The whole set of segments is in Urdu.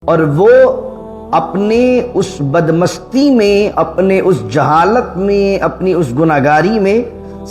اور وہ اپنے اس بدمستی میں، اپنے اس جہالت میں، اپنی اس گناہگاری میں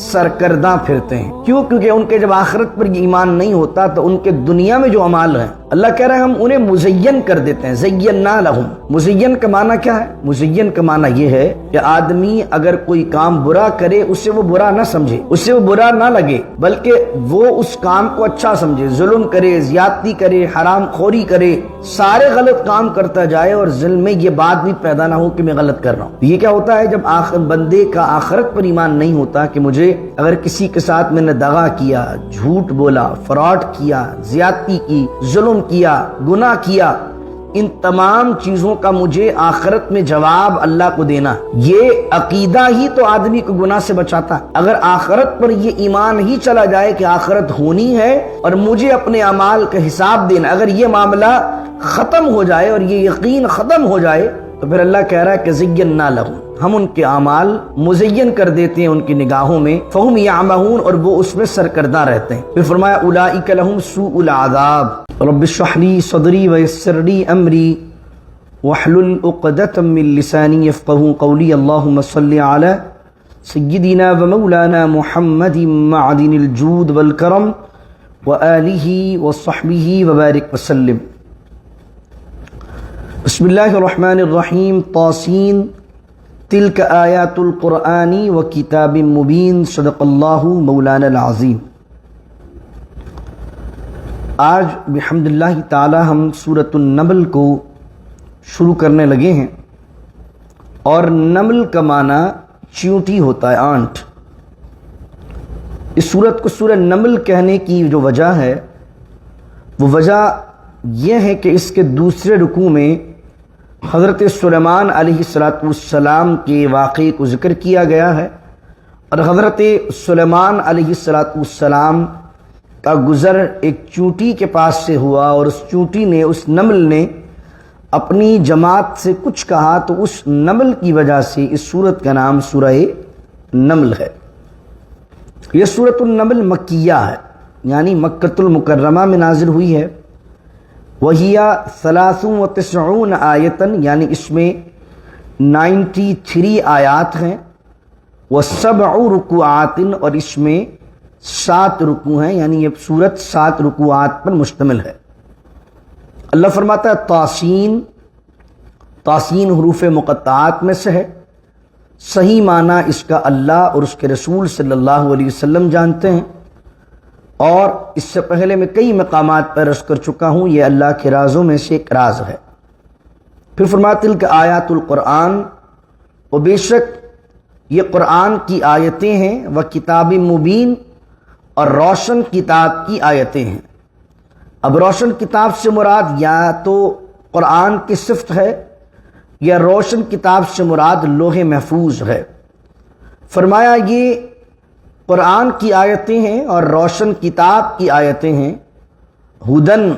سرکردہ پھرتے ہیں۔ کیوں؟ کیونکہ ان کے جب آخرت پر ایمان نہیں ہوتا تو ان کے دنیا میں جو اعمال ہیں، اللہ کہہ رہے ہیں ہم انہیں مزین کر دیتے ہیں۔ زینا لہم، مزین کا معنی کیا ہے؟ مزین کا معنی یہ ہے کہ آدمی اگر کوئی کام برا کرے اسے وہ برا نہ سمجھے، اسے وہ برا نہ لگے، بلکہ وہ اس کام کو اچھا سمجھے، ظلم کرے، زیادتی کرے، حرام خوری کرے، سارے غلط کام کرتا جائے اور ذہن میں یہ بات بھی پیدا نہ ہو کہ میں غلط کر رہا ہوں۔ یہ کیا ہوتا ہے؟ جب بندے کا آخرت پر ایمان نہیں ہوتا کہ مجھے اگر کسی کے ساتھ میں نے دغا کیا، جھوٹ بولا، فراڈ کیا، زیادتی کی، ظلم کیا، گناہ کیا، ان تمام چیزوں کا مجھے آخرت میں جواب اللہ کو دینا، یہ عقیدہ ہی تو آدمی کو گناہ سے بچاتا ہے۔ اگر آخرت پر یہ ایمان ہی چلا جائے کہ آخرت ہونی ہے اور مجھے اپنے اعمال کا حساب دینا، اگر یہ معاملہ ختم ہو جائے اور یہ یقین ختم ہو جائے تو پھر اللہ کہہ رہا ہے کہ زینا لہم، ہم ان کے اعمال مزین کر دیتے ہیں ان کی نگاہوں میں، فہم یعمہون، اور وہ اس میں سرکردہ رہتے ہیں۔ پھر فرمایا اولئک لہم سوء العذاب رب اشرح لی صدری ویسر لی امری واحلل عقدۃ من لسانی یفقہوا قولی اللہم صل علی سیدنا ومولانا محمد معدن الجود والکرم وآلہ وصحبہ وبارک وسلم۔ بسم اللہ الرحمن الرحیم۔ طاسین تلک آیات القرآن و کتاب مبین، صدق اللہ مولانا العظیم۔ آج بحمد اللہ تعالی ہم سورۃ النمل کو شروع کرنے لگے ہیں، اور نمل کا معنی چیونٹی ہوتا ہے، آنٹ۔ اس سورت کو سورہ نمل کہنے کی جو وجہ ہے وہ وجہ یہ ہے کہ اس کے دوسرے رکوع میں حضرت سلیمان علیہ السلام کے واقعے کو ذکر کیا گیا ہے، اور حضرت سلیمان علیہ السلام کا گزر ایک چونٹی کے پاس سے ہوا، اور اس چونٹی نے، اس نمل نے اپنی جماعت سے کچھ کہا، تو اس نمل کی وجہ سے اس سورت کا نام سورہ نمل ہے۔ یہ سورۃ النمل مکیہ ہے، یعنی مکۃ المکرمہ میں نازل ہوئی ہے۔ وہیا 93 آیتن، یعنی اس میں 93 آیات ہیں، و7 رکوعات، اور اس میں 7 رکوع ہیں، یعنی یہ سورت 7 رکوعات پر مشتمل ہے۔ اللہ فرماتا ہے طاسین، طاسین حروف مقطعات میں سے ہے۔ صحیح معنی اس کا اللہ اور اس کے رسول صلی اللہ علیہ وسلم جانتے ہیں، اور اس سے پہلے میں کئی مقامات پر عرض کر چکا ہوں یہ اللہ کے رازوں میں سے ایک راز ہے۔ پھر فرمایا تلک آیات القرآن، و بے شک یہ قرآن کی آیتیں ہیں، و کتاب مبین، اور روشن کتاب کی آیتیں ہیں۔ اب روشن کتاب سے مراد یا تو قرآن کی صفت ہے، یا روشن کتاب سے مراد لوح محفوظ ہے۔ فرمایا یہ قرآن کی آیتیں ہیں اور روشن کتاب کی آیتیں ہیں، ہدن،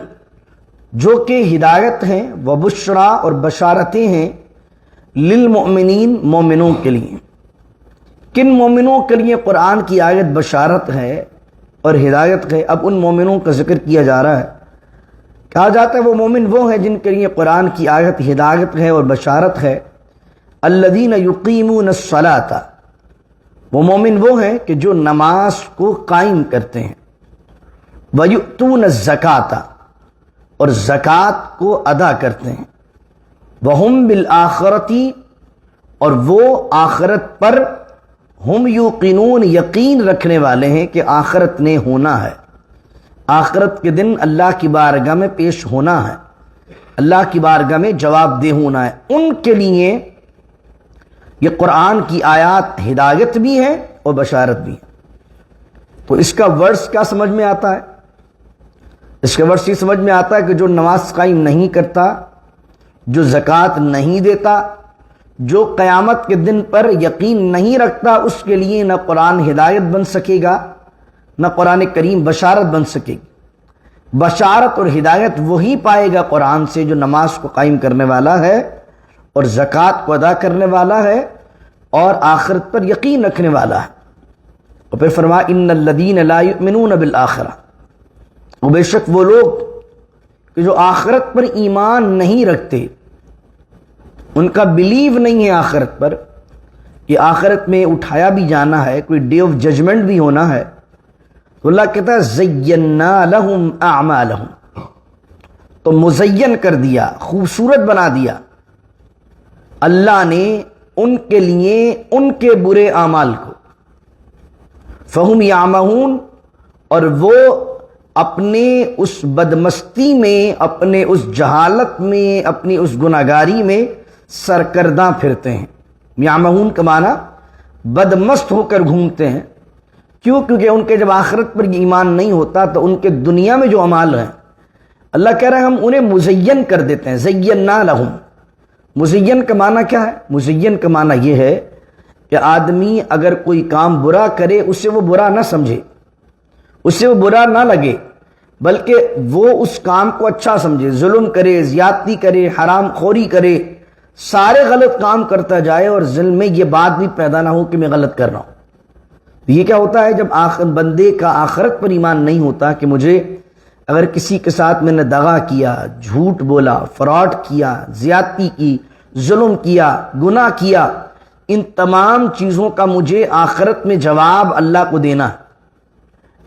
جو کہ ہدایت ہیں، و بشرا، اور بشارتیں ہیں، للمؤمنین، مومنوں کے لیے۔ کن مومنوں کے لیے قرآن کی آیت بشارت ہے اور ہدایت ہے؟ اب ان مومنوں کا ذکر کیا جا رہا ہے۔ کہا جاتا ہے وہ مومن وہ ہیں جن کے لیے قرآن کی آیت ہدایت ہے اور بشارت ہے۔ الذین یقیمون الصلاۃ، وہ مومن وہ ہیں کہ جو نماز کو قائم کرتے ہیں۔ وَيُؤْتُونَ الزَّكَاةَ، اور زکوٰۃ کو ادا کرتے ہیں۔ وَهُمْ بِالْآخِرَةِ، اور وہ آخرت پر، ہم یوقنون، یقین رکھنے والے ہیں کہ آخرت نے ہونا ہے، آخرت کے دن اللہ کی بارگاہ میں پیش ہونا ہے، اللہ کی بارگاہ میں جواب دہ ہونا ہے۔ ان کے لیے یہ قرآن کی آیات ہدایت بھی ہے اور بشارت بھی ہے۔ تو اس کا ورس کیا سمجھ میں آتا ہے؟ اس کا ورس یہ سمجھ میں آتا ہے کہ جو نماز قائم نہیں کرتا، جو زکوٰۃ نہیں دیتا، جو قیامت کے دن پر یقین نہیں رکھتا، اس کے لیے نہ قرآن ہدایت بن سکے گا، نہ قرآن کریم بشارت بن سکے گی۔ بشارت اور ہدایت وہی پائے گا قرآن سے جو نماز کو قائم کرنے والا ہے اور زکوٰۃ کو ادا کرنے والا ہے اور آخرت پر یقین رکھنے والا ہے۔ اور پھر فرمایا ان الذین لا یؤمنون بالآخرہ، اور بے شک وہ لوگ کہ جو آخرت پر ایمان نہیں رکھتے، ان کا بلیو نہیں ہے آخرت پر، کہ آخرت میں اٹھایا بھی جانا ہے، کوئی ڈے آف ججمنٹ بھی ہونا ہے، تو اللہ کہتا ہے زینا لہم اعمالہم، تو مزین کر دیا، خوبصورت بنا دیا اللہ نے ان کے لیے ان کے برے اعمال کو، فہم یعمہون، اور وہ اپنے اس بدمستی میں، اپنے اس جہالت میں، اپنی اس گناہگاری میں سرکردہ پھرتے ہیں۔ یعمہون کا معنی بدمست ہو کر گھومتے ہیں۔ کیوں؟ کیونکہ ان کے جب آخرت پر ایمان نہیں ہوتا تو ان کے دنیا میں جو اعمال ہیں اللہ کہہ رہے ہیں ہم انہیں مزین کر دیتے ہیں، زینا لہم۔ مزین کا معنی کیا ہے؟ مزین کا معنی یہ ہے کہ آدمی اگر کوئی کام برا کرے اسے وہ برا نہ سمجھے، اسے وہ برا نہ لگے، بلکہ وہ اس کام کو اچھا سمجھے، ظلم کرے، زیادتی کرے، حرام خوری کرے، سارے غلط کام کرتا جائے اور ذہن میں یہ بات بھی پیدا نہ ہو کہ میں غلط کر رہا ہوں۔ یہ کیا ہوتا ہے جب بندے کا آخرت پر ایمان نہیں ہوتا کہ مجھے اگر کسی کے ساتھ میں نے دغا کیا، جھوٹ بولا، فراڈ کیا، زیادتی کی، ظلم کیا، گناہ کیا، ان تمام چیزوں کا مجھے آخرت میں جواب اللہ کو دینا ہے۔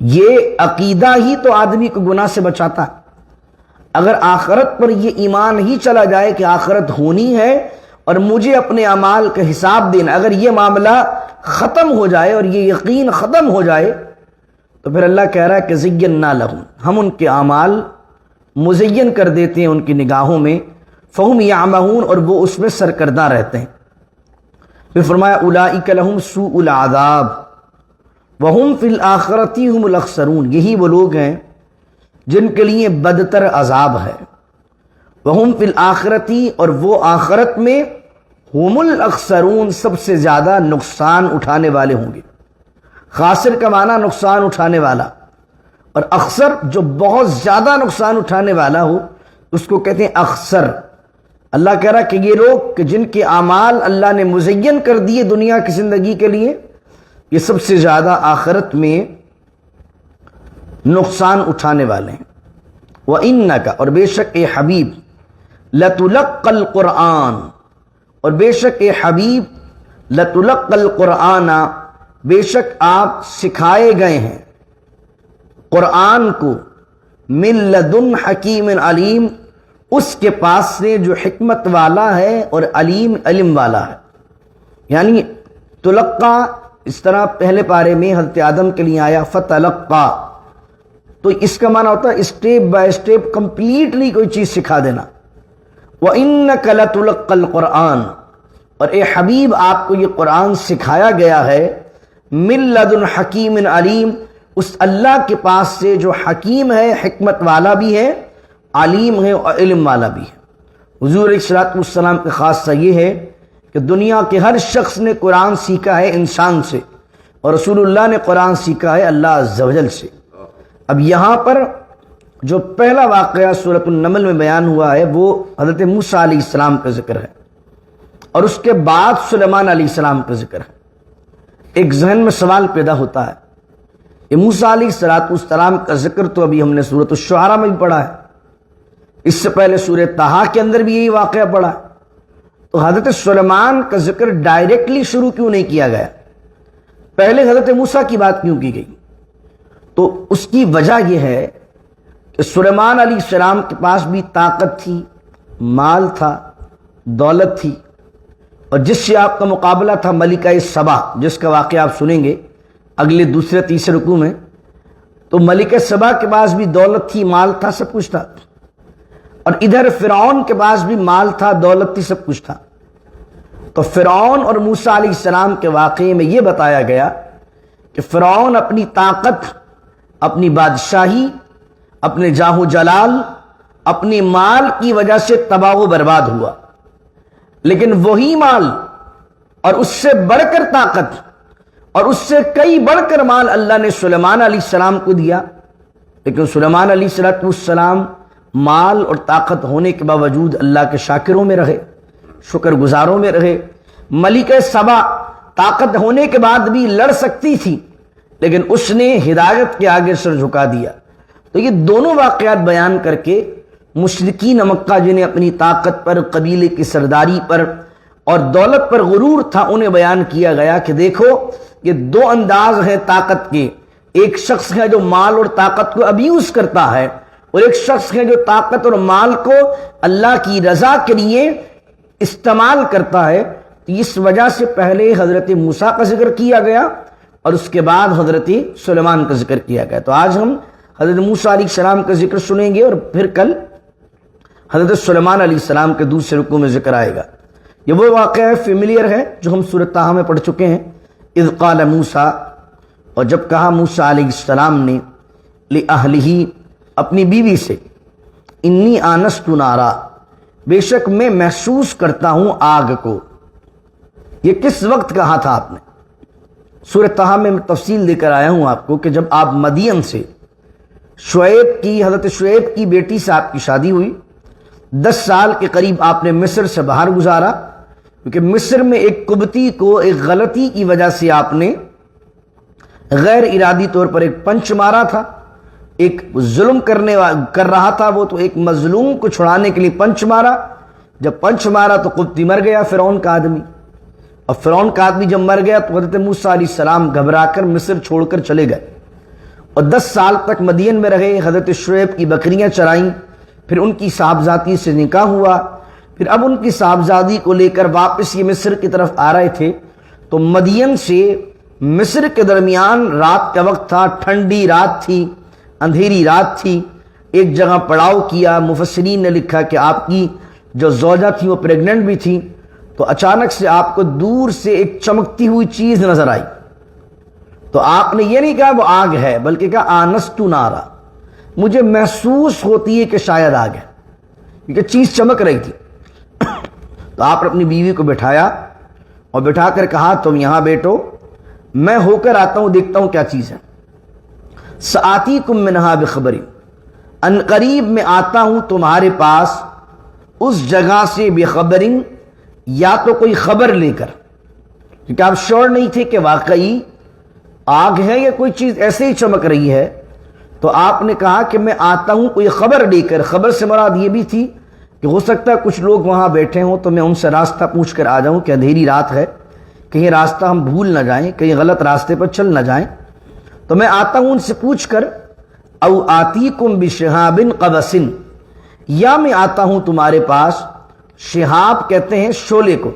یہ عقیدہ ہی تو آدمی کو گناہ سے بچاتا ہے۔ اگر آخرت پر یہ ایمان ہی چلا جائے کہ آخرت ہونی ہے اور مجھے اپنے اعمال کا حساب دینا، اگر یہ معاملہ ختم ہو جائے اور یہ یقین ختم ہو جائے تو پھر اللہ کہہ رہا ہے کہ زینا لہم، ہم ان کے اعمال مزین کر دیتے ہیں ان کی نگاہوں میں، فہم یعمہون، اور وہ اس میں سرکردہ رہتے ہیں۔ پھر فرمایا اولئک لہم سوء العذاب وہم فی الآخرۃ ھم الاخسرون، یہی وہ لوگ ہیں جن کے لیے بدتر عذاب ہے، وہم فی الآخرۃ، اور وہ آخرت میں ہم الاخسرون، سب سے زیادہ نقصان اٹھانے والے ہوں گے۔ خاسر کا معنی نقصان اٹھانے والا، اور اخسر جو بہت زیادہ نقصان اٹھانے والا ہو اس کو کہتے ہیں اخسر۔ اللہ کہہ رہا کہ یہ لوگ کہ جن کے اعمال اللہ نے مزین کر دیے دنیا کی زندگی کے لیے، یہ سب سے زیادہ آخرت میں نقصان اٹھانے والے ہیں۔ وَإِنَّكَ، اور بے شک اے حبیب، لَتُلَقَّ الْقُرْآنَ، اور بے شک اے حبیب، لَتُلَقَّ الْقُرْآنَ، بے شک آپ سکھائے گئے ہیں قرآن کو، مِن لَدُنْ حَکِیمٍ علیم، اس کے پاس سے جو حکمت والا ہے اور علیم علم والا ہے۔ یعنی تلقا، اس طرح پہلے پارے میں حضرت آدم کے لیے آیا فتلقا، تو اس کا معنی ہوتا ہے اسٹیپ بائی اسٹیپ کمپلیٹلی کوئی چیز سکھا دینا۔ وَإِنَّكَ لَتُلَقَّ الْقُرْآنَ، اور اے حبیب آپ کو یہ قرآن سکھایا گیا ہے مِن لَدُنْ حَکِیمٍ علیم، اس اللہ کے پاس سے جو حکیم ہے، حکمت والا بھی ہے، علیم ہے اور علم والا بھی ہے۔ حضور علیہ السلام کا خاصہ یہ ہے کہ دنیا کے ہر شخص نے قرآن سیکھا ہے انسان سے، اور رسول اللہ نے قرآن سیکھا ہے اللہ عز و جل سے۔ اب یہاں پر جو پہلا واقعہ سورۃ النمل میں بیان ہوا ہے وہ حضرت موسیٰ علیہ السلام کا ذکر ہے، اور اس کے بعد سلیمان علیہ السلام کا ذکر ہے۔ ایک ذہن میں سوال پیدا ہوتا ہے، یہ موسیٰ علیہ السلام کا ذکر تو ابھی ہم نے سورۃ الشعراء میں بھی پڑھا ہے، اس سے پہلے سورہ طٰہٰ کے اندر بھی یہی واقعہ پڑھا ہے، تو حضرت سلیمان کا ذکر ڈائریکٹلی شروع کیوں نہیں کیا گیا؟ پہلے حضرت موسیٰ کی بات کیوں کی گئی؟ تو اس کی وجہ یہ ہے کہ سلیمان علیہ السلام کے پاس بھی طاقت تھی، مال تھا، دولت تھی، اور جس سے آپ کا مقابلہ تھا ملکہ سبا، جس کا واقعہ آپ سنیں گے اگلے دوسرے تیسرے رکوع میں، تو ملکہ سبا کے پاس بھی دولت تھی، مال تھا، سب کچھ تھا، اور ادھر فرعون کے پاس بھی مال تھا، دولت تھی، سب کچھ تھا۔ تو فرعون اور موسیٰ علیہ السلام کے واقعے میں یہ بتایا گیا کہ فرعون اپنی طاقت، اپنی بادشاہی، اپنے جاہ و جلال، اپنی مال کی وجہ سے تباہ و برباد ہوا، لیکن وہی مال اور اس سے بڑھ کر طاقت اور اس سے کئی بڑھ کر مال اللہ نے سلیمان علیہ السلام کو دیا، لیکن سلیمان علیہ السلام مال اور طاقت ہونے کے باوجود اللہ کے شاکروں میں رہے، شکر گزاروں میں رہے۔ ملکہ سبا طاقت ہونے کے بعد بھی لڑ سکتی تھی، لیکن اس نے ہدایت کے آگے سر جھکا دیا۔ تو یہ دونوں واقعات بیان کر کے مشرکین مکہ جنہیں اپنی طاقت پر، قبیلے کی سرداری پر اور دولت پر غرور تھا، انہیں بیان کیا گیا کہ دیکھو یہ دو انداز ہیں طاقت کے، ایک شخص ہے جو مال اور طاقت کو ابیوز کرتا ہے، اور ایک شخص ہے جو طاقت اور مال کو اللہ کی رضا کے لیے استعمال کرتا ہے۔ اس وجہ سے پہلے حضرت موسیٰ کا ذکر کیا گیا اور اس کے بعد حضرت سلیمان کا ذکر کیا گیا۔ تو آج ہم حضرت موسیٰ علیہ السلام کا ذکر سنیں گے اور پھر کل حضرت سلیمان علیہ السلام کے دوسرے رکوع میں ذکر آئے گا۔ یہ وہ واقعہ فیملیئر ہے جو ہم سورۃ طٰہٰ میں پڑھ چکے ہیں۔ اذ قال موسیٰ، اور جب کہا موسیٰ علیہ السلام نے، لأہلہ، اپنی بیوی سے، انی آنست نارا، بے شک میں محسوس کرتا ہوں آگ کو۔ یہ کس وقت کہا تھا آپ نے؟ سورۃ طٰہٰ میں تفصیل دے کر آیا ہوں آپ کو کہ جب آپ مدین سے حضرت شعیب کی بیٹی سے آپ کی شادی ہوئی، 10 سال کے قریب آپ نے مصر سے باہر گزارا، کیونکہ مصر میں ایک قبطی کو ایک غلطی کی وجہ سے آپ نے غیر ارادی طور پر ایک پنچ مارا تھا۔ ایک ظلم کر رہا تھا وہ، تو ایک مظلوم کو چھڑانے کے لیے پنچ مارا۔ جب پنچ مارا تو قبطی مر گیا، فرعون کا آدمی، اور فرعون کا آدمی جب مر گیا تو حضرت موسیٰ علیہ السلام گھبرا کر مصر چھوڑ کر چلے گئے اور 10 سال تک مدین میں رہے، حضرت شعیب کی بکریاں چرائیں، پھر ان کی صاحبزادی سے نکاح ہوا، پھر اب ان کی صاحبزادی کو لے کر واپس یہ مصر کی طرف آ رہے تھے۔ تو مدین سے مصر کے درمیان رات کا وقت تھا، ٹھنڈی رات تھی، اندھیری رات تھی، ایک جگہ پڑاؤ کیا۔ مفسرین نے لکھا کہ آپ کی جو زوجہ تھی وہ پریگننٹ بھی تھی، تو اچانک سے آپ کو دور سے ایک چمکتی ہوئی چیز نظر آئی، تو آپ نے یہ نہیں کہا وہ آگ ہے، بلکہ کہا آنست نارا، مجھے محسوس ہوتی ہے کہ شاید آگ ہے، کیونکہ چیز چمک رہی تھی۔ تو آپ نے اپنی بیوی کو بٹھایا اور بٹھا کر کہا تم یہاں بیٹھو، میں ہو کر آتا ہوں، دیکھتا ہوں کیا چیز ہے۔ سآتیکم منہا بخبر، ان قریب میں آتا ہوں تمہارے پاس اس جگہ سے، بخبر، یا تو کوئی خبر لے کر، کیونکہ آپ شور نہیں تھے کہ واقعی آگ ہے یا کوئی چیز ایسے ہی چمک رہی ہے۔ تو آپ نے کہا کہ میں آتا ہوں کوئی خبر لے کر۔ خبر سے مراد یہ بھی تھی کہ ہو سکتا ہے کچھ لوگ وہاں بیٹھے ہوں تو میں ان سے راستہ پوچھ کر آ جاؤں کہ اندھیری رات ہے، کہیں راستہ ہم بھول نہ جائیں، کہیں غلط راستے پر چل نہ جائیں، تو میں آتا ہوں ان سے پوچھ کر۔ او آتیکم بشہاب قبس، یا میں آتا ہوں تمہارے پاس، شہاب کہتے ہیں شعلے کو،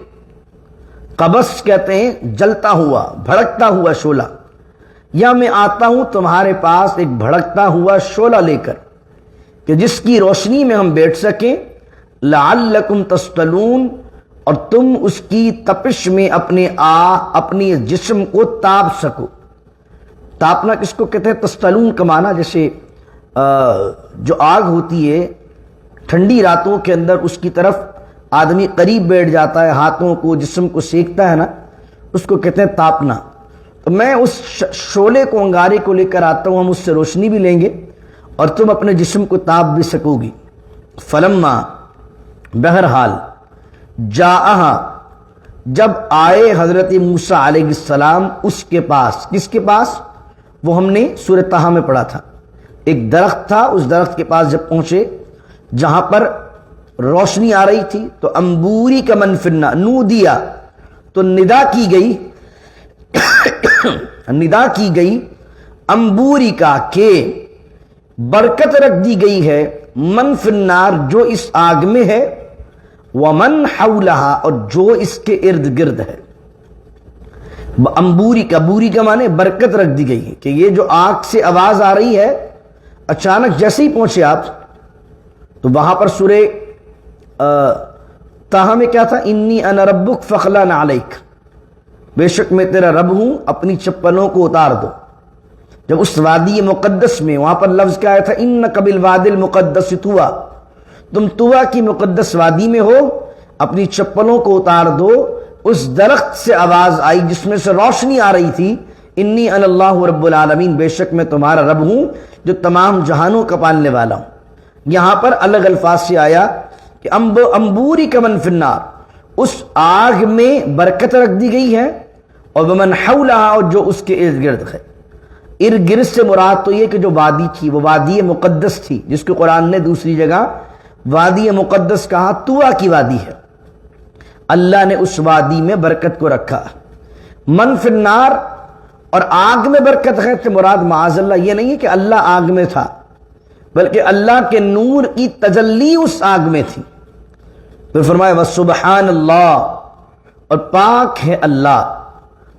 قبس کہتے ہیں جلتا ہوا، بھڑکتا ہوا شعلہ، یا میں آتا ہوں تمہارے پاس ایک بھڑکتا ہوا شعلہ لے کر کہ جس کی روشنی میں ہم بیٹھ سکیں، لعلکم تصطلون، اور تم اس کی تپش میں اپنی جسم کو تاپ سکو۔ تاپنا کس کو کہتے ہیں؟ تستلون کا معنی جیسے جو آگ ہوتی ہے ٹھنڈی راتوں کے اندر اس کی طرف آدمی قریب بیٹھ جاتا ہے، ہاتھوں کو جسم کو سیکتا ہے نا، اس کو کہتے ہیں تاپنا۔ تو میں اس شعلے کو، انگارے کو لے کر آتا ہوں، ہم اس سے روشنی بھی لیں گے اور تم اپنے جسم کو تاپ بھی سکو گی۔ فلما، بہرحال، جاءہا، جب آئے حضرت موسیٰ علیہ السلام اس کے پاس۔ کس کے پاس؟ وہ ہم نے سورۃ طٰہٰ میں پڑھا تھا، ایک درخت تھا، اس درخت کے پاس جب پہنچے جہاں پر روشنی آ رہی تھی، تو انبوری کا من فی النار، نودیا، تو ندا کی گئی ندا کی گئی انبوری کا، کہ برکت رکھ دی گئی ہے، من فی النار، جو اس آگ میں ہے، ومن حولہا، اور جو اس کے ارد گرد ہے۔ انبوری کا، بوری کا معنی برکت رکھ دی گئی ہے، کہ یہ جو آگ سے آواز آ رہی ہے، اچانک جیسے ہی پہنچے آپ تو وہاں پر سورہ طٰہٰ میں کیا تھا؟ انی انا ربک فاخلع نعلیک، بے شک میں تیرا رب ہوں، اپنی چپلوں کو اتار دو۔ جب اس وادی مقدس میں، وہاں پر لفظ کیا آیا تھا؟ انک بالوادی المقدس طویٰ، تم طویٰ کی مقدس وادی میں ہو، اپنی چپلوں کو اتار دو۔ اس درخت سے آواز آئی جس میں سے روشنی آ رہی تھی، انی انا اللہ رب العالمین، بے شک میں تمہارا رب ہوں جو تمام جہانوں کا پالنے والا ہوں۔ یہاں پر الگ الفاظ سے آیا کہ انبوری کا من فی النار، اس آگ میں برکت رکھ دی گئی ہے، اور ومن حولہا، اور جو اس کے ارد گرد ہے۔ ارد گرد سے مراد تو یہ کہ جو وادی تھی وہ وادی مقدس تھی، جس کو قرآن نے دوسری جگہ وادی مقدس کہاں؟ طوا کی وادی ہے، اللہ نے اس وادی میں برکت کو رکھا۔ من فی النار، اور آگ میں برکت ہے تو مراد معاذ اللہ یہ نہیں ہے کہ اللہ آگ میں تھا، بلکہ اللہ کے نور کی تجلی اس آگ میں تھی۔ پھر فرمایا وسبحان اللہ، اور پاک ہے اللہ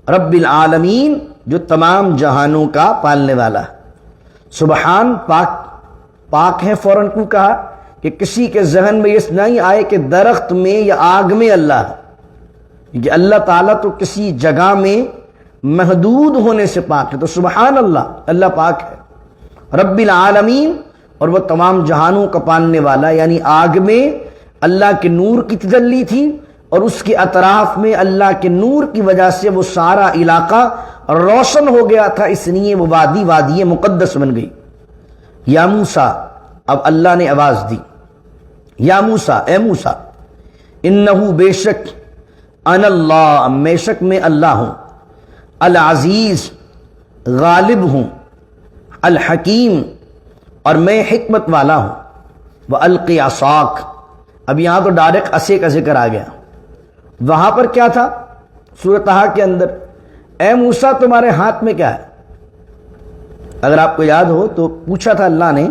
رب العالمین جو تمام جہانوں کا پالنے والا ہے۔ سبحان پاک ہے، فوراً کیوں کہا کہ کسی کے ذہن میں یہ نہیں آئے کہ درخت میں یا آگ میں اللہ ہے، کہ اللہ تعالیٰ تو کسی جگہ میں محدود ہونے سے پاک ہے، تو سبحان اللہ، اللہ پاک ہے۔ رب العالمین، اور وہ تمام جہانوں کا پالنے والا، یعنی آگ میں اللہ کے نور کی تجلی تھی، اور اس کے اطراف میں اللہ کے نور کی وجہ سے وہ سارا علاقہ روشن ہو گیا تھا، اس لیے وہ وادی مقدس بن گئی۔ یا موسیٰ، اب اللہ نے آواز دی، یا موسیٰ، اے موسیٰ، انہو بے شک، انا اللہ، بے شک میں اللہ ہوں، العزیز، غالب ہوں، الحکیم، اور میں حکمت والا ہوں، وَأَلْقِ عَصَاكَ، اب یہاں تو ڈائریکٹ عصے کا ذکر آ گیا۔ وہاں پر کیا تھا سورۃ طٰہٰ کے اندر؟ اے موسیٰ تمہارے ہاتھ میں کیا ہے؟ اگر آپ کو یاد ہو تو پوچھا تھا اللہ نے،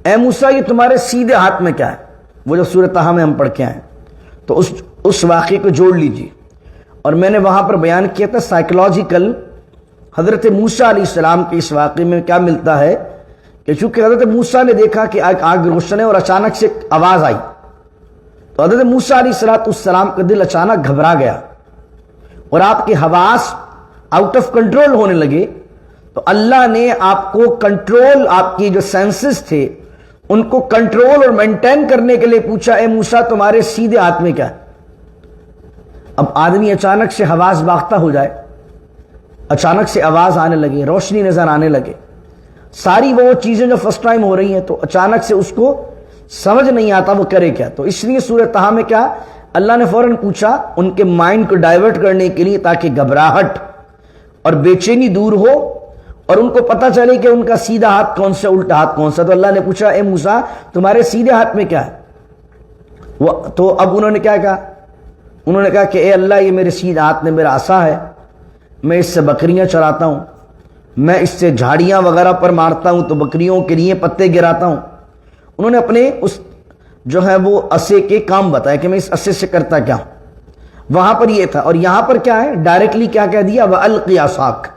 اے موسیٰ یہ تمہارے سیدھے ہاتھ میں کیا ہے؟ وہ جو سورۃ طٰہٰ میں ہم پڑھ کے آئے، تو اس واقعے کو جوڑ لیجیے۔ اور میں نے وہاں پر بیان کیا تھا سائیکولوجیکل حضرت موسیٰ علیہ السلام کے اس واقعے میں کیا ملتا ہے، کہ چونکہ حضرت موسیٰ نے دیکھا کہ آگ روشن ہے اور اچانک سے آواز آئی، تو حضرت موسیٰ علیہ السلام کا دل اچانک گھبرا گیا اور آپ کے حواس آؤٹ آف کنٹرول ہونے لگے، تو اللہ نے آپ کو کنٹرول، آپ کی جو سینسز تھے ان کو کنٹرول اور مینٹین کرنے کے لیے پوچھا، اے موسیٰ تمہارے سیدھے ہاتھ میں کیا ہے؟ اب آدمی اچانک سے حواس باختہ ہو جائے، اچانک سے آواز آنے لگے، روشنی نظر آنے لگے، ساری وہ چیزیں جو فرسٹ ٹائم ہو رہی ہیں، تو اچانک سے اس کو سمجھ نہیں آتا وہ کرے کیا۔ تو اس لیے سورۃ طٰہٰ میں کیا اللہ نے فوراً پوچھا ان کے مائنڈ کو ڈائیورٹ کرنے کے لیے، تاکہ گھبراہٹ اور بے چینی دور ہو اور ان کو پتہ چلے کہ ان کا سیدھا ہاتھ کون سا، الٹا ہاتھ کون سا۔ تو اللہ نے پوچھا اے موسیٰ تمہارے سیدھے ہاتھ میں کیا ہے؟ تو اب انہوں نے کیا کہا؟ انہوں نے کہا کہ اے اللہ یہ میرے سیدھے ہاتھ میں میرا عصا ہے، میں اس سے بکریاں چراتا ہوں، میں اس سے جھاڑیاں وغیرہ پر مارتا ہوں تو بکریوں کے لیے پتے گراتا ہوں۔ انہوں نے اپنے اس جو ہے وہ عصے کے کام بتایا کہ میں اس عصے سے کرتا کیا ہوں۔ وہاں پر یہ تھا، اور یہاں پر کیا ہے؟ ڈائریکٹلی کیا کہہ دیا؟ وَأَلْقِ عَصَاكَ،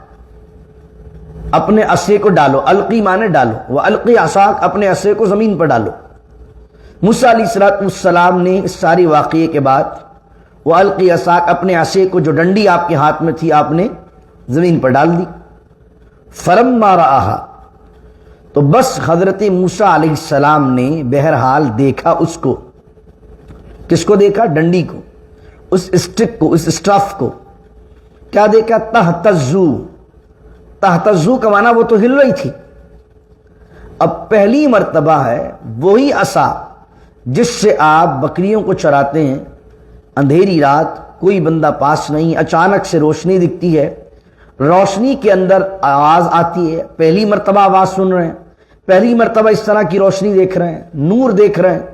اپنے عصے کو ڈالو، القی مانے ڈالو، وَأَلْقِ عَصَاكَ اپنے عصے کو زمین پر ڈالو۔ موسیٰ علیہ السلام نے اس ساری واقعے کے بعد وَأَلْقِ عَصَاكَ اپنے عصے کو، جو ڈنڈی آپ کے ہاتھ میں تھی، آپ نے زمین پر ڈال دی۔ فَلَمَّا رَآهَا، تو بس حضرت موسیٰ علیہ السلام نے بہرحال دیکھا اس کو، کس کو دیکھا؟ ڈنڈی کو، اس اسٹک کو، اس اسٹاف کو۔ کیا دیکھا؟ تہتزو، تہتزو کا معنی وہ تو ہل رہی تھی۔ اب پہلی مرتبہ ہے وہی عصا جس سے آپ بکریوں کو چراتے ہیں، اندھیری رات، کوئی بندہ پاس نہیں، اچانک سے روشنی دکھتی ہے، روشنی کے اندر آواز آتی ہے، پہلی مرتبہ آواز سن رہے ہیں، پہلی مرتبہ اس طرح کی روشنی دیکھ رہے ہیں، نور دیکھ رہے ہیں،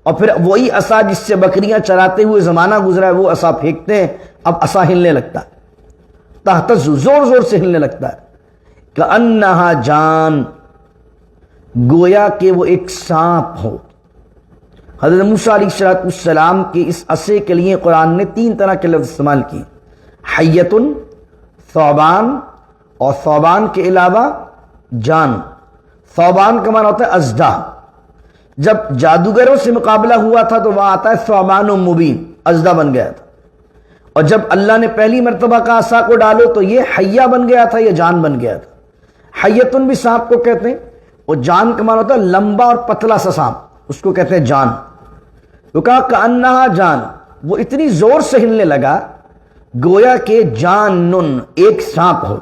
اور پھر وہی عصا جس سے بکریاں چراتے ہوئے زمانہ گزرا ہے وہ عصا پھینکتے ہیں، اب عصا ہلنے لگتا ہے، تہتز زور زور سے ہلنے لگتا ہے، کأنہا جان، گویا کہ وہ ایک سانپ ہو۔ حضرت موسیٰ علیہ السلام کے اس عصے کے لیے قرآن نے 3 طرح کے لفظ استعمال کیے، حیتن، ثعبان، اور ثعبان کے علاوہ جان۔ ثعبان کا معنی ہوتا ہے اژدھا، جب جادوگروں سے مقابلہ ہوا تھا تو وہاں آتا ہے ثعبان مبین، اژدھا بن گیا تھا، اور جب اللہ نے پہلی مرتبہ کا عصا کو ڈالو تو یہ حیہ بن گیا تھا، یہ جان بن گیا تھا۔ حیتن بھی سانپ کو کہتے ہیں، اور جان کا معنی ہوتا ہے لمبا اور پتلا سا سانپ، اس کو کہتے ہیں جان۔ تو کہا کأنہا جان، وہ اتنی زور سے ہلنے لگا گویا کہ جانن، ایک سانپ ہو۔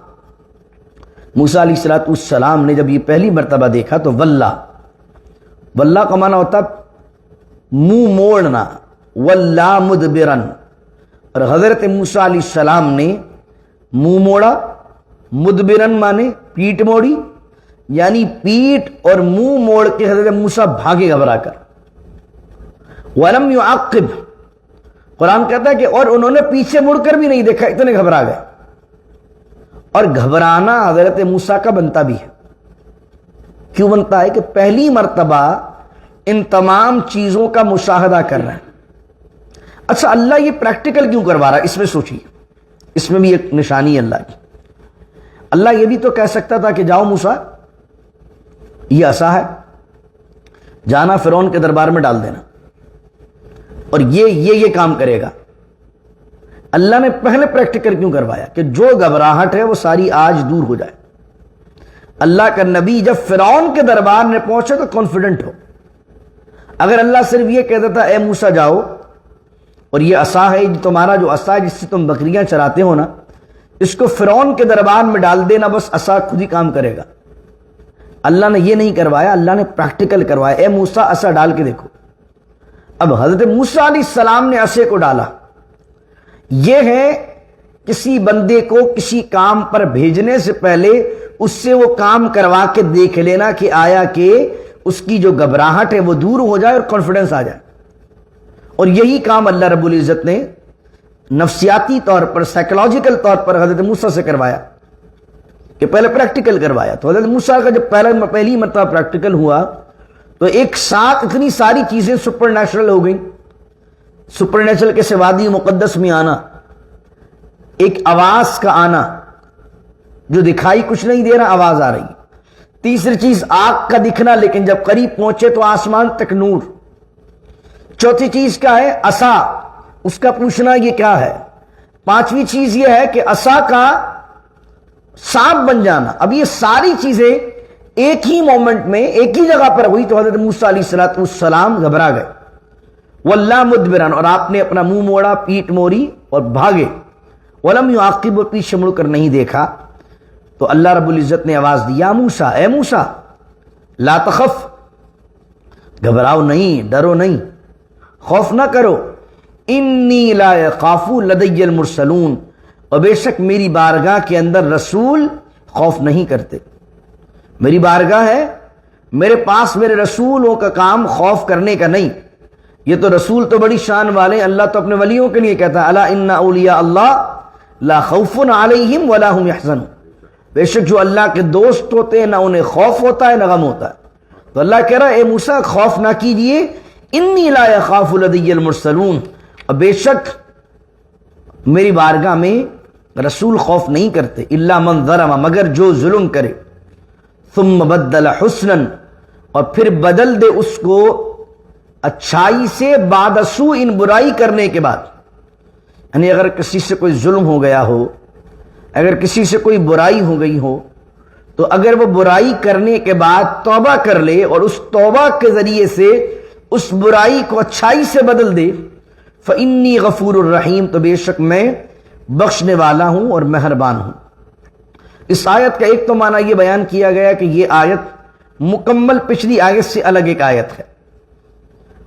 موسیٰ علیہ السلام نے جب یہ پہلی مرتبہ دیکھا تو واللہ کا معنی ہوتا منہ موڑنا، واللہ مدبرن، اور حضرت موسیٰ علیہ السلام نے منہ موڑا، مدبرن مانے پیٹ موڑی، یعنی پیٹ اور منہ موڑ کے حضرت موسیٰ بھاگے گھبرا کر۔ وَلَمْ يُعَقِّبْ، قرآن کہتا ہے کہ اور انہوں نے پیچھے مڑ کر بھی نہیں دیکھا، اتنے گھبرا گئے. اور گھبرانا حضرت موسیٰ کا بنتا بھی ہے. کیوں بنتا ہے؟ کہ پہلی مرتبہ ان تمام چیزوں کا مشاہدہ کر رہے ہیں. اچھا اللہ یہ پریکٹیکل کیوں کروا رہا ہے؟ اس میں سوچیے، اس میں بھی ایک نشانی ہے اللہ کی. اللہ یہ بھی تو کہہ سکتا تھا کہ جاؤ موسیٰ یہ عصا ہے، جانا فرعون کے دربار میں ڈال دینا اور یہ کام کرے گا. اللہ نے پہلے پریکٹیکل کیوں کروایا؟ کہ جو گھبراہٹ ہے وہ ساری آج دور ہو جائے. اللہ کا نبی جب فرعون کے دربار میں پہنچے تو کانفیڈنٹ ہو. اگر اللہ صرف یہ کہہ دیتا اے موسیٰ جاؤ اور یہ عصا ہے تمہارا، جو عصا ہے جس سے تم بکریاں چراتے ہو نا، اس کو فرعون کے دربار میں ڈال دینا، بس عصا خود ہی کام کرے گا. اللہ نے یہ نہیں کروایا، اللہ نے پریکٹیکل کروایا. اے موسیٰ عصا ڈال کے دیکھو. اب حضرت موسیٰ علیہ السلام نے عصے کو ڈالا. یہ ہے کسی بندے کو کسی کام پر بھیجنے سے پہلے اس سے وہ کام کروا کے دیکھ لینا کہ آیا کہ اس کی جو گھبراہٹ ہے وہ دور ہو جائے اور کانفیڈنس آ جائے. اور یہی کام اللہ رب العزت نے نفسیاتی طور پر، سائیکولوجیکل طور پر حضرت موسیٰ سے کروایا کہ پہلے پریکٹیکل کروایا. تو حضرت موسیٰ کا جب پہلی مرتبہ پریکٹیکل ہوا تو ایک ساتھ اتنی ساری چیزیں سپر نیچرل ہو گئیں. سپر نیچرل کے سے وادی مقدس میں آنا، ایک آواز کا آنا جو دکھائی کچھ نہیں دے رہا، آواز آ رہی. تیسری چیز آگ کا دکھنا، لیکن جب قریب پہنچے تو آسمان تک نور. چوتھی چیز کیا ہے؟ عصا، اس کا پوچھنا یہ کیا ہے. پانچویں چیز یہ ہے کہ عصا کا سانپ بن جانا. اب یہ ساری چیزیں ایک ہی مومنٹ میں ایک ہی جگہ پر ہوئی تو حضرت موسیٰ علیہ السلام گھبرا گئے. واللہ مدبران، اور آپ نے اپنا منہ موڑا، پیٹ موڑی اور بھاگے. ولم یعقب، اور پیچھے مڑ کر نہیں دیکھا. تو اللہ رب العزت نے آواز دی، یا موسیٰ، اے موسیٰ، لا تخف، گھبراؤ نہیں، ڈرو نہیں، خوف نہ کرو. انی لا یخاف لدی المرسلون، اور بے شک میری بارگاہ کے اندر رسول خوف نہیں کرتے. میری بارگاہ ہے، میرے پاس میرے رسولوں کا کام خوف کرنے کا نہیں. یہ تو رسول تو بڑی شان والے، اللہ تو اپنے ولیوں کے لیے کہتا ہے الا ان اولیاء اللہ لا خوف علیہم ولا هم يحزنون. بے شک جو اللہ کے دوست ہوتے ہیں نہ انہیں خوف ہوتا ہے نہ غم ہوتا ہے. تو اللہ کہہ رہا ہے اے موسیٰ خوف نہ کیجئے، انی لا یخاف لدی المرسلون، اور بے شک میری بارگاہ میں رسول خوف نہیں کرتے. الا من ظلم، مگر جو ظلم کرے. ثم بدل حسنا، اور پھر بدل دے اس کو اچھائی سے، بعد سوء، ان برائی کرنے کے بعد. یعنی اگر کسی سے کوئی ظلم ہو گیا ہو، اگر کسی سے کوئی برائی ہو گئی ہو، تو اگر وہ برائی کرنے کے بعد توبہ کر لے اور اس توبہ کے ذریعے سے اس برائی کو اچھائی سے بدل دے، فإنی غفور الرحیم، تو بے شک میں بخشنے والا ہوں اور مہربان ہوں. اس آیت کا ایک تو معنی یہ بیان کیا گیا کہ یہ آیت مکمل پچھلی آیت سے الگ ایک آیت ہے،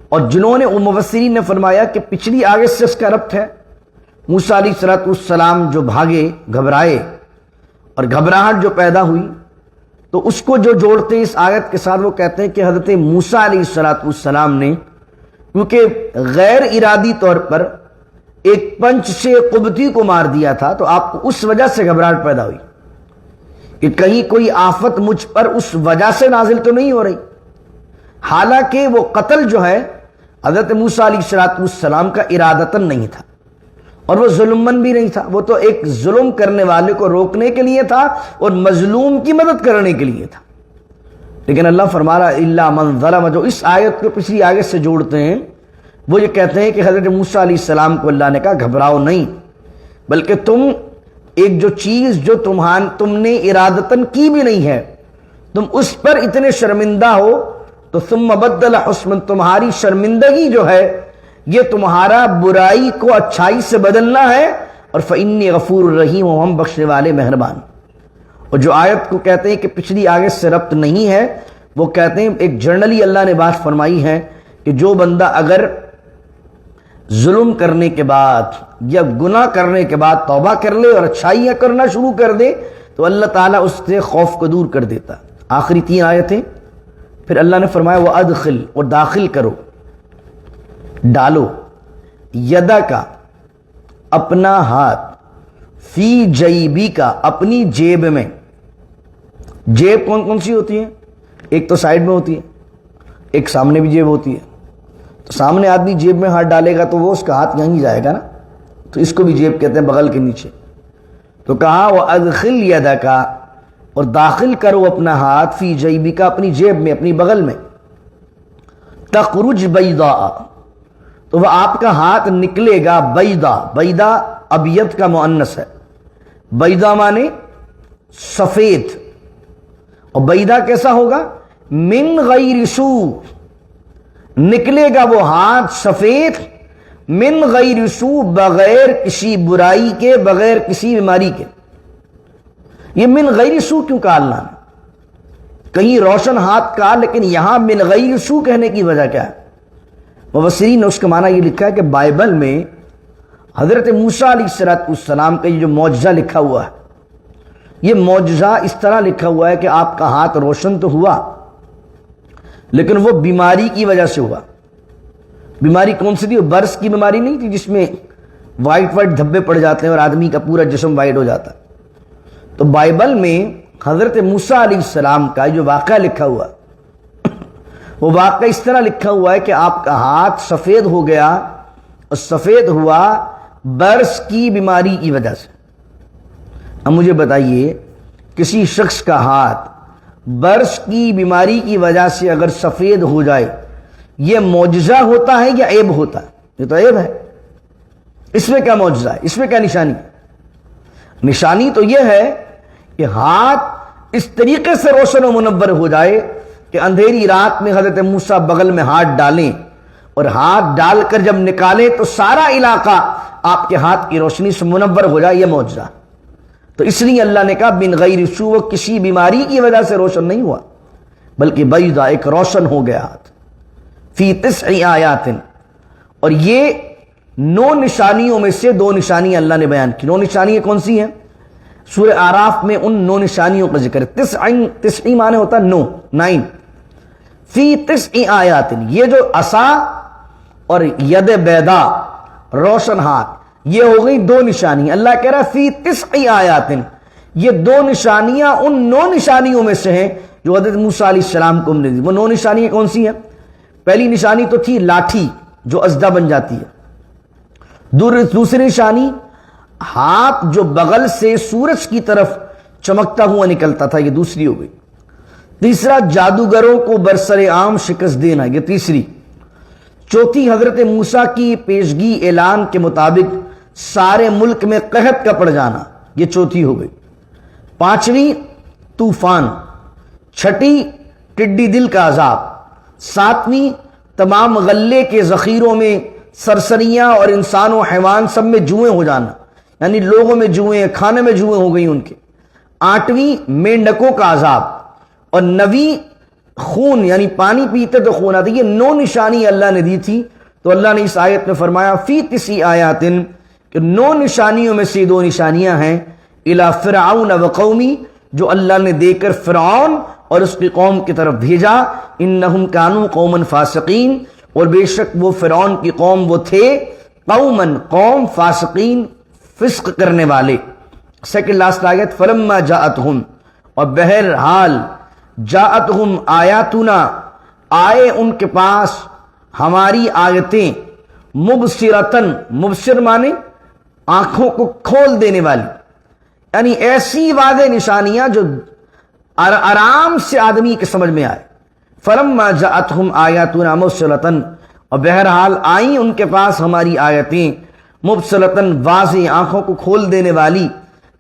اور جنہوں نے مفسرین نے فرمایا کہ پچھلی آیت سے اس کا ربط ہے. موسیٰ علیہ السلام جو بھاگے، گھبرائے، اور گھبراہٹ جو پیدا ہوئی، تو اس کو جو جوڑتے اس آیت کے ساتھ وہ کہتے ہیں کہ حضرت موسیٰ علیہ السلام نے کیونکہ غیر ارادی طور پر ایک پنچ سے قبطی کو مار دیا تھا، تو آپ کو اس وجہ سے گھبراہٹ پیدا ہوئی کہ کہیں کوئی آفت مجھ پر اس وجہ سے نازل تو نہیں ہو رہی. حالانکہ وہ قتل جو ہے حضرت موسیٰ علیہ السلام کا ارادتاً نہیں تھا، اور وہ ظلمن بھی نہیں تھا. وہ تو ایک ظلم کرنے والے کو روکنے کے لیے تھا اور مظلوم کی مدد کرنے کے لیے تھا. لیکن اللہ فرما رہا الا من ظلم، جو اس آیت کو پچھلی آیت سے جوڑتے ہیں وہ یہ کہتے ہیں کہ حضرت موسیٰ علیہ السلام کو اللہ نے کہا گھبراؤ نہیں، بلکہ تم ایک جو چیز جو تم نے ارادتاً کی بھی نہیں ہے، تم اس پر اتنے شرمندہ ہو، تو ثم بدل حسنا، تمہاری شرمندگی جو ہے یہ تمہارا برائی کو اچھائی سے بدلنا ہے. اور فإنی غفور الرحیم، ہم بخشنے والے مہربان. اور جو آیت کو کہتے ہیں کہ پچھلی آیت سے ربط نہیں ہے، وہ کہتے ہیں ایک جنرلی اللہ نے بات فرمائی ہے کہ جو بندہ اگر ظلم کرنے کے بعد یا گناہ کرنے کے بعد توبہ کر لے اور اچھائیاں کرنا شروع کر دے تو اللہ تعالیٰ اس سے خوف کو دور کر دیتا. آخری 3 آیتیں پھر اللہ نے فرمایا وَأَدْخِلْ، اور داخل کرو ڈالو یدا کا اپنا ہاتھ فی جیبی کا اپنی جیب میں. جیب کون کون سی ہوتی ہے؟ ایک تو سائڈ میں ہوتی ہے, ایک سامنے بھی جیب ہوتی ہے. تو سامنے آدمی جیب میں ہاتھ ڈالے گا تو وہ اس کا ہاتھ یہیں جائے گا نا, تو اس کو بھی جیب کہتے ہیں, بغل کے نیچے. تو کہا وَأَدْخِلْ يَدَكَ اور داخل کرو اپنا ہاتھ فی جیبی کا اپنی جیب میں, اپنی بغل میں. تخرج بیضاء تو وہ آپ کا ہاتھ نکلے گا بیضاء. بیضاء ابیض کا مؤنث ہے. بیضاء مانے سفید, اور بیضاء کیسا ہوگا؟ من غیر سوء, نکلے گا وہ ہاتھ سفید, من غیر سوء بغیر کسی برائی کے, بغیر کسی بیماری کے. یہ من غیر سوء کیوں کہا اللہ نے؟ کہیں روشن ہاتھ کہا, لیکن یہاں من غیر سوء کہنے کی وجہ کیا ہے؟ مفسرین نے اس کا معنی یہ لکھا ہے کہ بائبل میں حضرت موسیٰ علیہ السلام کا یہ جو معجزہ لکھا ہوا ہے, یہ معجزہ اس طرح لکھا ہوا ہے کہ آپ کا ہاتھ روشن تو ہوا, لیکن وہ بیماری کی وجہ سے ہوا. بیماری کون سی تھی؟ وہ برس کی بیماری نہیں تھی جس میں وائٹ وائٹ دھبے پڑ جاتے ہیں اور آدمی کا پورا جسم وائٹ ہو جاتا ہے. تو بائبل میں حضرت موسیٰ علیہ السلام کا جو واقعہ لکھا ہوا, وہ واقعہ اس طرح لکھا ہوا ہے کہ آپ کا ہاتھ سفید ہو گیا, اور سفید ہوا برس کی بیماری کی وجہ سے. اب مجھے بتائیے, کسی شخص کا ہاتھ برس کی بیماری کی وجہ سے اگر سفید ہو جائے, یہ معجزہ ہوتا ہے یا عیب ہوتا ہے؟ یہ تو عیب ہے. اس میں کیا معجزہ ہے؟ اس میں کیا نشانی ہے؟ نشانی تو یہ ہے کہ ہاتھ اس طریقے سے روشن و منور ہو جائے کہ اندھیری رات میں حضرت موسیٰ بغل میں ہاتھ ڈالیں, اور ہاتھ ڈال کر جب نکالیں تو سارا علاقہ آپ کے ہاتھ کی روشنی سے منور ہو جائے. یہ معجزہ. تو اس لیے اللہ نے کہا بن غیر سوء, وہ کسی بیماری کی وجہ سے روشن نہیں ہوا, بلکہ بیضاء ایک روشن ہو گیا ہاتھ. فی 9 آیات, اور یہ 9 نشانیوں میں سے 2 نشانیاں اللہ نے بیان کی. 9 نشانیاں کون سی ہیں؟ سورہ اعراف میں ان 9 نشانیوں کا ذکر ہے. 9 معنی ہوتا ہے 9. فی 9 آیات, یہ جو عصا اور ید بیضاء روشن ہاتھ, یہ ہو گئی 2 نشانی. اللہ کہہ رہا ہے فی 9 آیات, یہ 2 نشانیاں ان 9 نشانیوں میں سے ہیں جو حضرت موسیٰ علیہ السلام کو ہم نے دی. وہ 9 نشانیاں کون سی ہیں؟ پہلی نشانی تو تھی لاٹھی جو اژدھا بن جاتی ہے. دوسری نشانی ہاتھ جو بغل سے سورج کی طرف چمکتا ہوا نکلتا تھا, یہ دوسری ہو گئی. تیسرا جادوگروں کو برسر عام شکست دینا, یہ تیسری. چوتھی حضرت موسیٰ کی پیشگی اعلان کے مطابق سارے ملک میں قحط کا پڑ جانا, یہ چوتھی ہو گئی. 5ویں طوفان. 6ٹھی ٹڈی دل کا عذاب. 7ویں تمام غلے کے ذخیروں میں سرسریاں اور انسان و حیوان سب میں جوئیں ہو جانا, یعنی لوگوں میں جوئیں, کھانے میں جوئیں ہو گئی ان کے. 8ویں مینڈکوں کا عذاب. اور 9ویں خون, یعنی پانی پیتے تو خون آتا. یہ 9 نشانی اللہ نے دی تھی. تو اللہ نے اس آیت میں فرمایا فی 9 آیات, کہ 9 نشانیوں میں سے 2 نشانیاں ہیں الی فرعون وقومی, جو اللہ نے دے کر فرعون اور اس کی قوم کی طرف بھیجا. انہم کانوا قوما فاسقین, اور بے شک وہ فرعون کی قوم وہ تھے قومن, قوم, فاسقین, فسق کرنے والے. سیکنڈ لاسٹ آیت فلما جاءتہم, اور بہرحال جاءتہم آیاتنا, آئے ان کے پاس ہماری آیتیں, مبصرتن, مبصر مانے آنکھوں کو کھول دینے والی, یعنی ایسی واضح نشانیاں جو آرام سے آدمی کے سمجھ میں آئے. فلما جاءتہم آیاتنا مبصرتن, اور بہرحال آئیں ان کے پاس ہماری آیتیں مبصرتن, واضح, آنکھوں کو کھول دینے والی.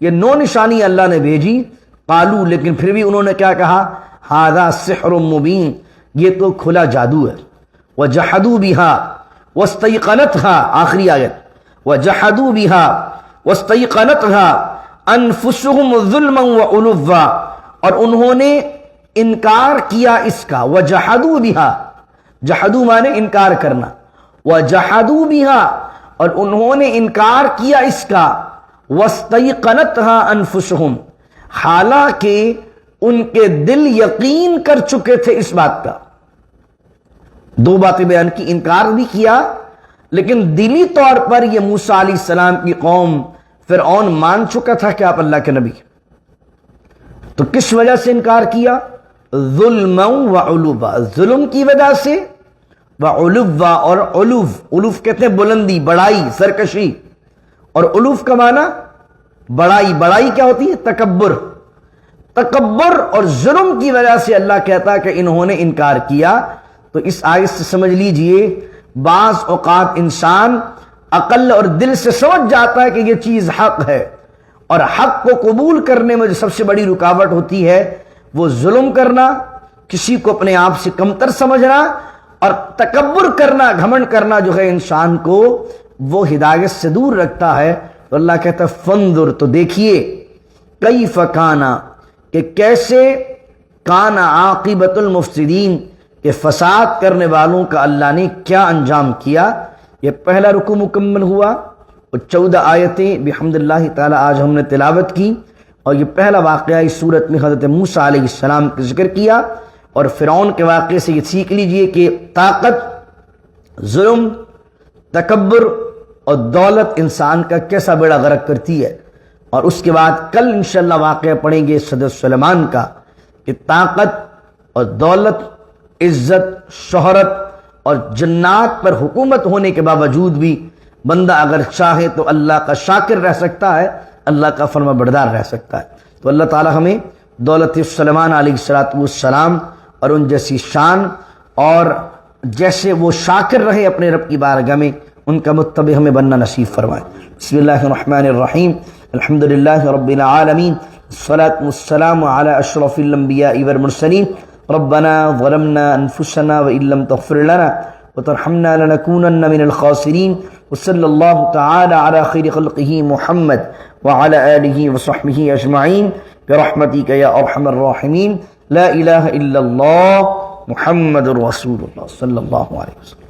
یہ 9 نشانی اللہ نے بھیجی. قالو, لیکن پھر بھی انہوں نے کیا کہا؟ ھذا سحر مبین, یہ تو کھلا جادو ہے. وجحدوا بها واستيقنتها, آخری آیت, وجحدوا بها واستيقنتها انفسهم ظلما وعلوا, اور انہوں نے انکار کیا اس کا. وجحدوا بها, جحدو مانے انکار کرنا. وجحدوا بها, اور انہوں نے انکار کیا اس کا. واستيقنتها انفسهم, حالانکہ ان کے دل یقین کر چکے تھے اس بات کا. 2 باتیں بیان کی, انکار بھی کیا لیکن دلی طور پر یہ موسیٰ علیہ السلام کی قوم فرعون مان چکا تھا کہ آپ اللہ کے نبی، تو کس وجہ سے انکار کیا؟ ظلم و علوا، ظلم کی وجہ سے، و علوا، اور علوف کہتے ہیں بلندی، بڑائی، سرکشی، اور علوف کا معنی بڑائی کیا ہوتی ہے؟ تکبر اور ظلم کی وجہ سے اللہ کہتا ہے کہ انہوں نے انکار کیا۔ تو اس آیت سے سمجھ لیجئے بعض اوقات انسان عقل اور دل سے سمجھ جاتا ہے کہ یہ چیز حق ہے، اور حق کو قبول کرنے میں جو سب سے بڑی رکاوٹ ہوتی ہے وہ ظلم کرنا، کسی کو اپنے آپ سے کمتر سمجھنا، اور تکبر کرنا، گھمنڈ کرنا جو ہے انسان کو وہ ہدایت سے دور رکھتا ہے۔ تو اللہ کہتا ہے فانظر، تو دیکھیے، کیف کانا، کہ کیسے، کانا عاقبۃ المفسدین، کہ فساد کرنے والوں کا اللہ نے کیا انجام کیا۔ یہ پہلا رکوع مکمل ہوا، اور 14 آیتیں بحمد اللہ تعالی آج ہم نے تلاوت کی، اور یہ پہلا واقعہ اس صورت میں حضرت موسیٰ علیہ السلام کا ذکر کیا، اور فرعون کے واقعے سے یہ سیکھ لیجئے کہ طاقت، ظلم، تکبر اور دولت انسان کا کیسا بیڑا غرق کرتی ہے۔ اور اس کے بعد کل انشاءاللہ واقعہ پڑھیں گے صدر سلیمان کا، کہ طاقت اور دولت، عزت، شہرت اور جنات پر حکومت ہونے کے باوجود بھی بندہ اگر چاہے تو اللہ کا شاکر رہ سکتا ہے، اللہ کا فرما بردار رہ سکتا ہے۔ تو اللہ تعالی ہمیں دولت سلیمان علیہ السلام اور ان جیسی شان، اور جیسے وہ شاکر رہے اپنے رب کی بارگاہ میں، ان کا متبع ہمیں بننا نصیب فرمائے۔ بسم اللہ الرحمن الرحیم، الحمدللہ رب العالمین، الصلاۃ والسلام علی اشرف الانبیاء والمرسلین، ربنا ظلمنا انفسنا وان لم تغفر لنا وترحمنا لنكونن من الخاسرین، وصلی اللہ تعالی علی خیر خلقہ محمد وعلی آلہ وصحبہ اجمعین برحمتک یا ارحم الراحمین، لا الہ الا اللہ محمد رسول اللہ صلی اللہ علیہ وسلم۔